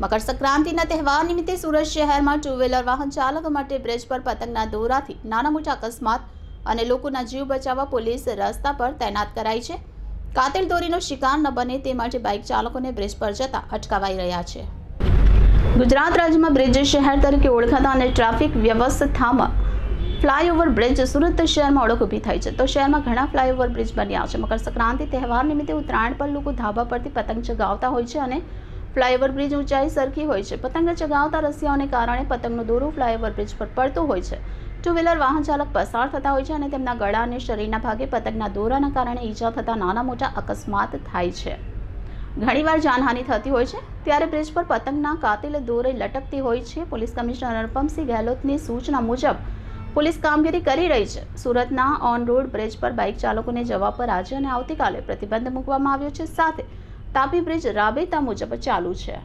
મકર સંક્રાંતિના તહેવાર નિમિત્તે સુરત શહેરમાં ટુ વ્હીલર વાહન ચાલકો માટે બ્રિજ પર પતંગના દોરાથી નાના મોટા અકસ્માત અને લોકોના જીવ બચાવવા પોલીસ રસ્તા પર તૈનાત કરાઈ છે। કાતિલ દોરીનો શિકાર ન બને તે માટે બાઇક ચાલકોને બ્રિજ પર જતા અટકાવાઈ રહ્યા છે। ગુજરાત રાજ્યમાં બ્રિજ શહેર તરીકે ઓળખાતા અને ટ્રાફિક વ્યવસ્થામાં ફ્લાયઓવર બ્રિજ સુરત શહેરમાં ઓળખ ઊભી થઈ છે। તો શહેરમાં ઘણા ફ્લાયઓવર બ્રિજ બન્યા છે। મકર સંક્રાંતિ તહેવાર નિમિત્તે ઉત્તરાયણ પર લોકો ધાબા પરથી પતંગ ચગાવતા હોય છે અને ફ્લાયઓવર બ્રિજ ઊંચાઈ સરખી હોય છે। પતંગ ચગાવતા રસિયાઓને કારણે પતંગનો દોરો ફ્લાયઓવર બ્રિજ પર પડતો હોય છે। ટુ વ્હીલર વાહન ચાલક પસાર થતા હોય છે અને તેમના ગળા અને શરીરના ભાગે પતંગના દોરાના કારણે ઈજા થતા નાના મોટા અકસ્માત થાય છે। ઘણીવાર જાનહાનિ થતી હોય છે। ત્યારે બ્રિજ પર પતંગના કાતિલ દોરે લટકતી હોય છે। પોલીસ કમિશનર અનુપમસિંહ ગેહલોતની સૂચના મુજબ પોલીસ કામગીરી કરી રહી છે। સુરતના ઓન રોડ બ્રિજ પર બાઇક ચાલકોને જવા પર આજે અને આવતીકાલે પ્રતિબંધ મૂકવામાં આવ્યો છે। સાથે તાપી બ્રિજ રાબેતા મુજબ ચાલુ છે।